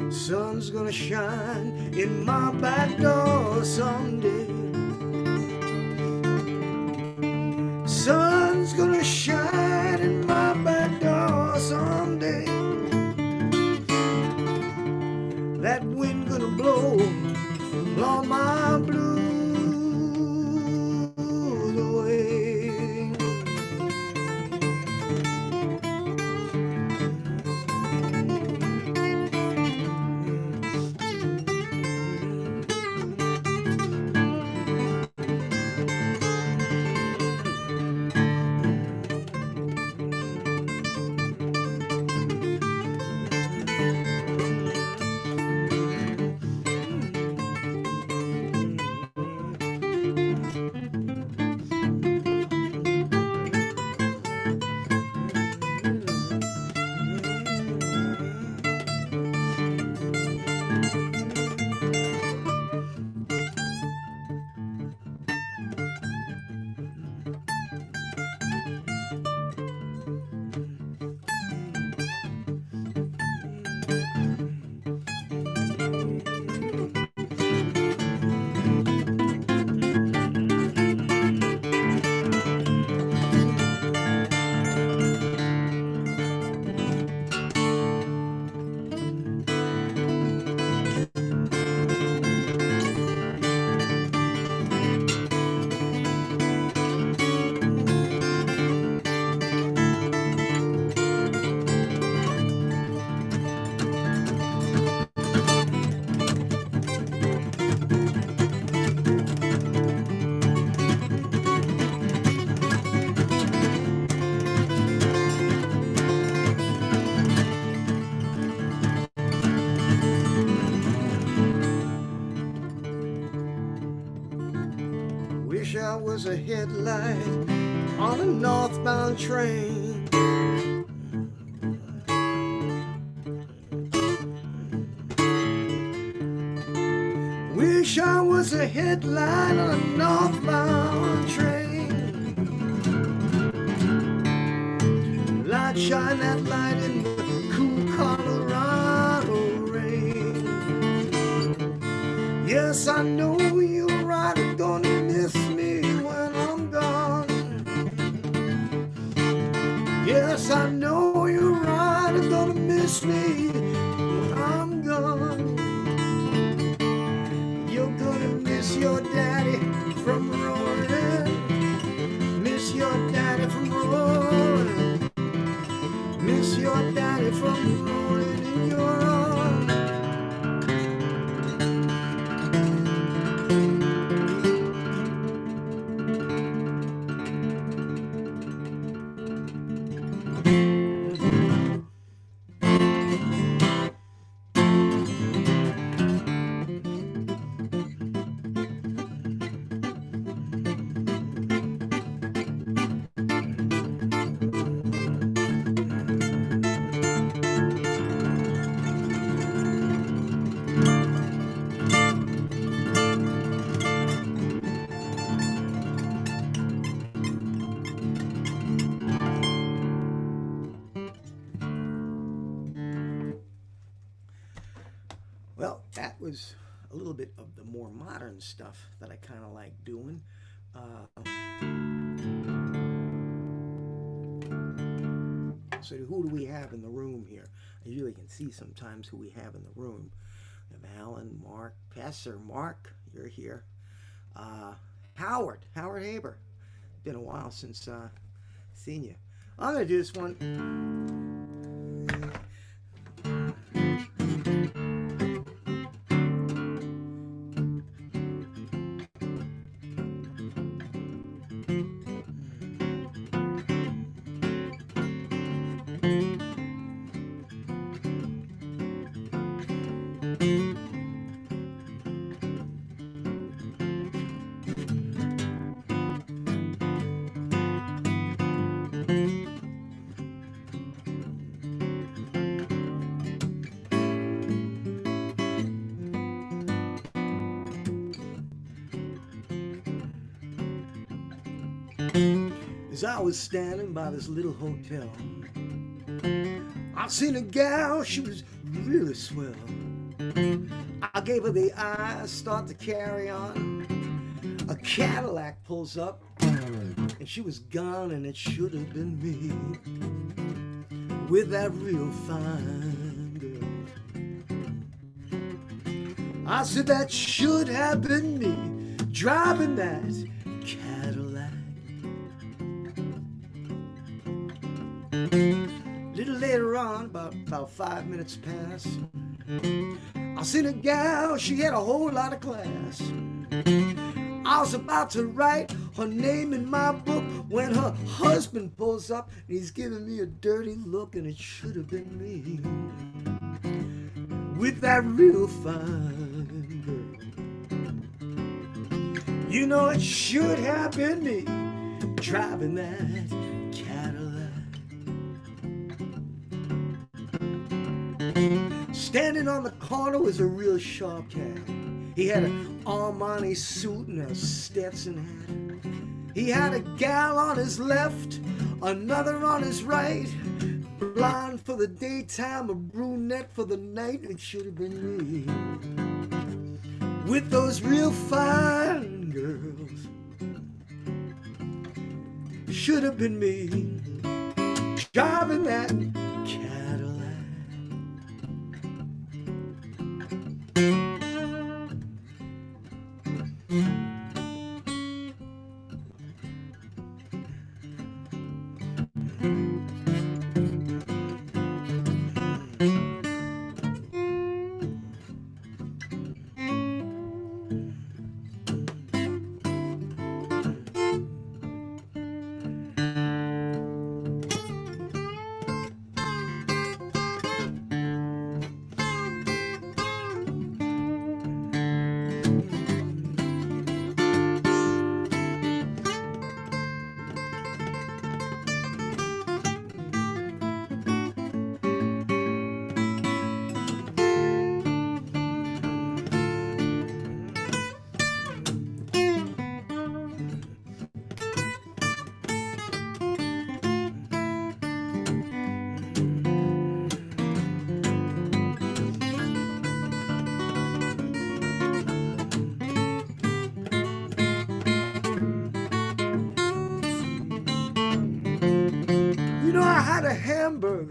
Sun's gonna shine in my back door someday. Sun's gonna shine in my back door someday. That wind gonna blow all my blues away. was a headlight on a northbound train. Wish I was a headlight on a northbound train. Light shine that light in the cool Colorado rain. Yes, I know you're right, you're gonna miss me when I'm gone. Yes, I know you're right, you're gonna miss me when I'm gone. You're gonna miss your daddy from rolling. Miss your daddy from rolling. Miss your daddy from rolling in your arms. Well, that was a little bit of the more modern stuff that I kind of like doing. So who do we have in the room here? I usually can see sometimes who we have in the room. We have Alan, Mark, Pastor Mark, you're here. Howard Haber. Been a while since seen you. I'm going to do this one. As I was standing by this little hotel, I seen a gal, she was really swell. I gave her the eye, start to carry on. A Cadillac pulls up, and she was gone, and it should have been me with that real fine girl. I said that should have been me driving that Cadillac. Little later on, about 5 minutes past, I seen a gal, she had a whole lot of class. I was about to write her name in my book when her husband pulls up and he's giving me a dirty look, and it should have been me with that real fine girl. You know, it should have been me driving that Cadillac. Standing on the corner was a real sharp cat. He had an Armani suit and a Stetson hat. He had a gal on his left, another on his right. Blonde for the daytime, a brunette for the night. It should have been me with those real fine girls. Should have been me driving that Cadillac.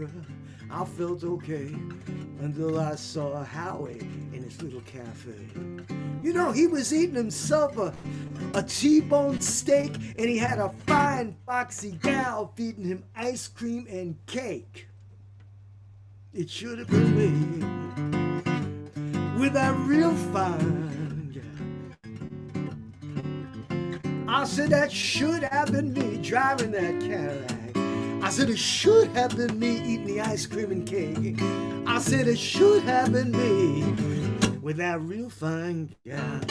Walker. I felt okay until I saw Howie in his little cafe. You know, he was eating himself a T-bone steak, and he had a fine, foxy gal feeding him ice cream and cake. It should have been me with that real fine gal. I said that should have been me driving that Cadillac. I said it should have been me eating the ice cream and cake. I said it should have been me with that real fine gal.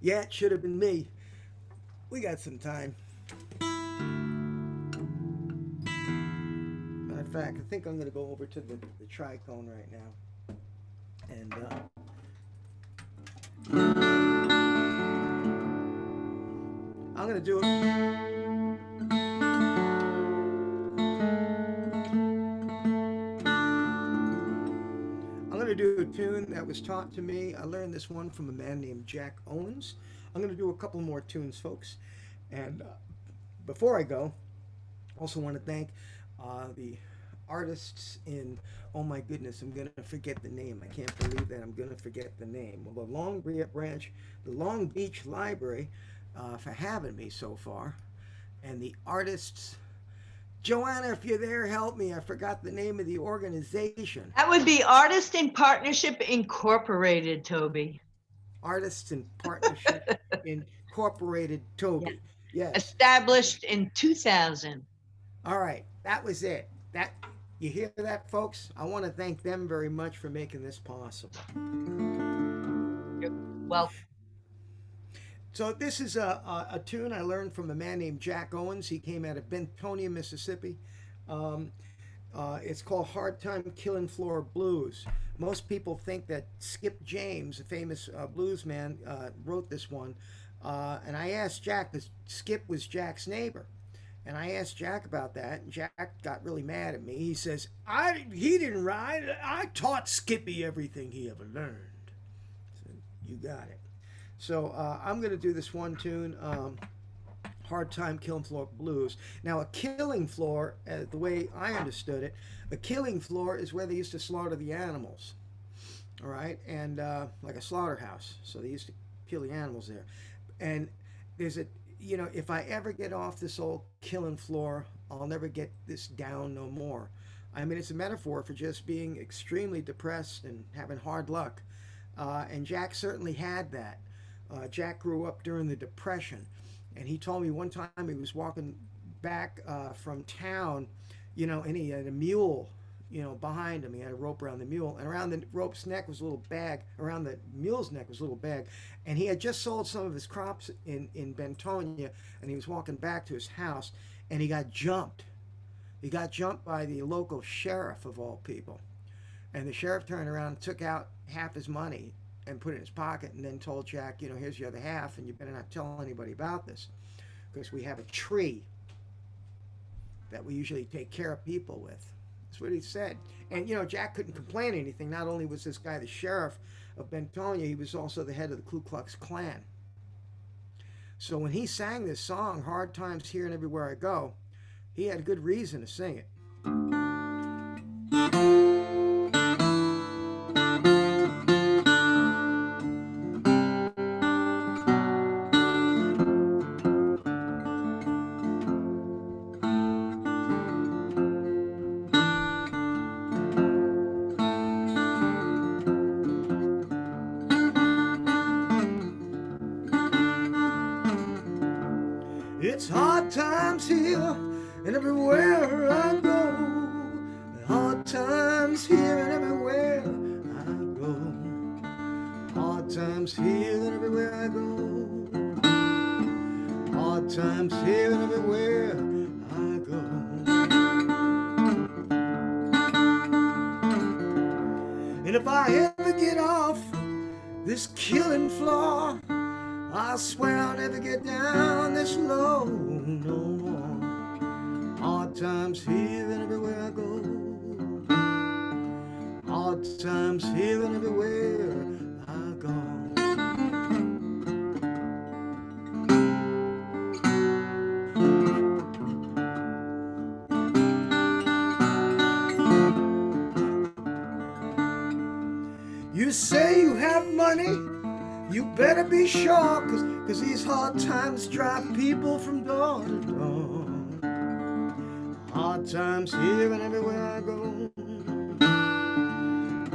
Yeah, it should have been me. We got some time. Matter of fact, I think I'm going to go over to the tricone right now. And I'm going to do it. I'm going to do a tune that was taught to me. I learned this one from a man named Jack Owens. I'm going to do a couple more tunes, folks. And before I go, I also want to thank the artists in, oh my goodness, I'm going to forget the name. I can't believe that I'm going to forget the name. Well, the Long Beach Library for having me so far. And the artists, Joanna, if you're there, help me. I forgot the name of the organization. That would be Artist in Partnership Incorporated, Toby. Artists in Partnership Incorporated, Toby. Yeah. Yes. Established in 2000. All right, that was it. That, you hear that, folks? I want to thank them very much for making this possible. You're welcome. So this is a tune I learned from a man named Jack Owens. He came out of Bentonia, Mississippi. It's called Hard Time Killing Floor Blues. Most people think that Skip James, a famous blues man, wrote this one. And I asked Jack, because Skip was Jack's neighbor. And I asked Jack about that, and Jack got really mad at me. He says, he didn't write. I taught Skippy everything he ever learned. I said, you got it. So I'm going to do this one tune, Hard Time Killing Floor Blues. Now, a killing floor, the way I understood it, a killing floor is where they used to slaughter the animals. All right? And like a slaughterhouse. So they used to kill the animals there. And there's a, you know, if I ever get off this old killing floor, I'll never get this down no more. I mean, it's a metaphor for just being extremely depressed and having hard luck. And Jack certainly had that. Jack grew up during the Depression. And he told me one time he was walking back from town, you know, and he had a mule, you know, behind him. He had a rope around the mule, and around the rope's neck was a little bag. Around the mule's neck was a little bag. And he had just sold some of his crops in Bentonia, and he was walking back to his house, and he got jumped. He got jumped by the local sheriff, of all people. And the sheriff turned around and took out half his money and put it in his pocket, and then told Jack, you know, here's the other half, and you better not tell anybody about this, because we have a tree that we usually take care of people with. That's what he said. And, you know, Jack couldn't complain anything. Not only was this guy the sheriff of Bentonia, he was also the head of the Ku Klux Klan. So when he sang this song, Hard Times Here and Everywhere I Go, he had a good reason to sing it. It's hard times here and everywhere I go. Hard times here and everywhere I go. Hard times here and everywhere I go. Hard times here and everywhere I go. And if I ever get off this killing floor, I swear I'll never get down this low no more. Hard times here and everywhere I go. hard times here and everywhere I go. You say you have money, you better be sure, cause these hard times drive people from door to door. Hard times here and everywhere I go.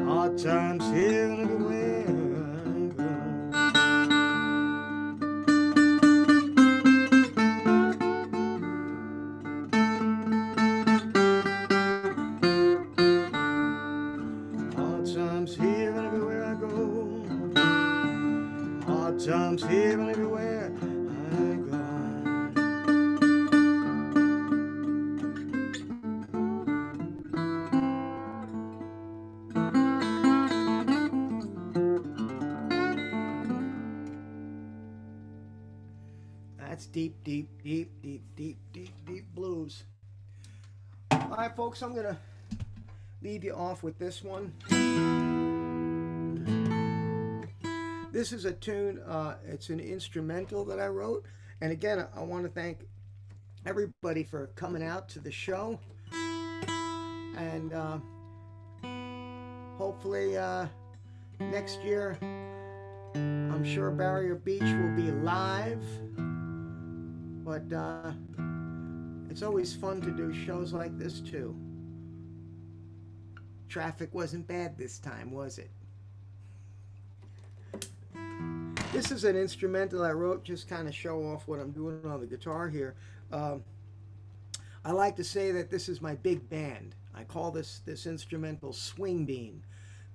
Hard times here and everywhere I go. Hard times here and everywhere I go. Hard times here and everywhere I go. That's deep, deep, deep, deep, deep, deep, deep blues. All right, folks, I'm going to leave you off with this one. This is a tune, it's an instrumental that I wrote. And again, I want to thank everybody for coming out to the show. And hopefully next year, I'm sure Barrier Beach will be live. But it's always fun to do shows like this too. Traffic wasn't bad this time, was it? This is an instrumental I wrote, just kind of show off what I'm doing on the guitar here. I like to say that this is my big band. I call this instrumental Swing Bean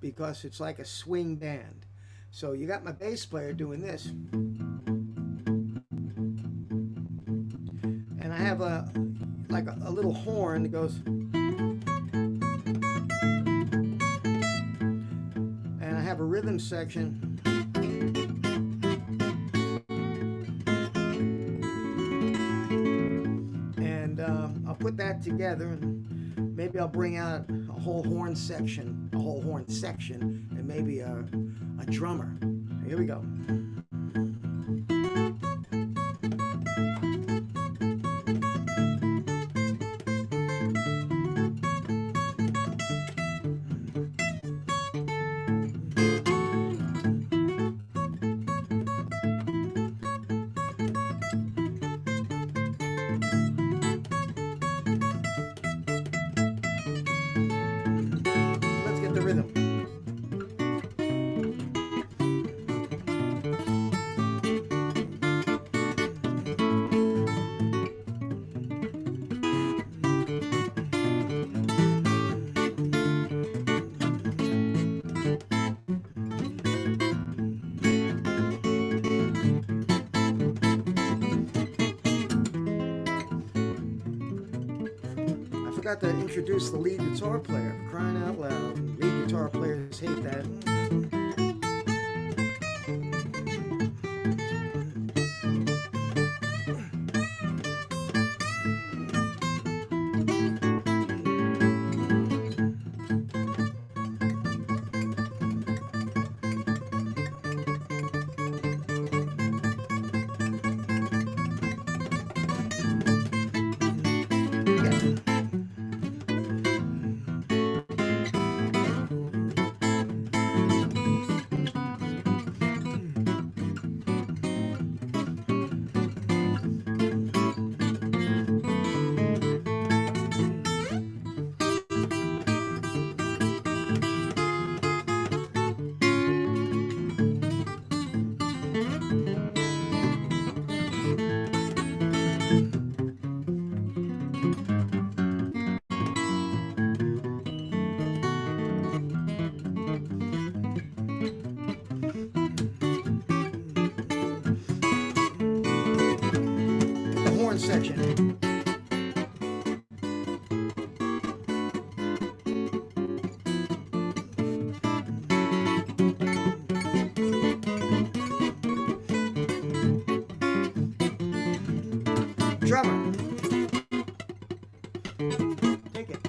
because it's like a swing band. So you got my bass player doing this. And I have a little horn that goes, and I have a rhythm section. And I'll put that together, and maybe I'll bring out a whole horn section, and maybe a drummer. Here we go. I forgot to introduce the lead guitar player. For crying out loud. Lead guitar players hate that. Section. Drummer. Take it.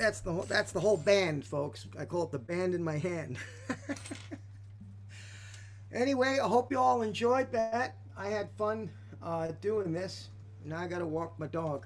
that's the whole band, folks. I call it the band in my hand. Anyway, I hope you all enjoyed that. I had fun doing this. Now I got to walk my dog.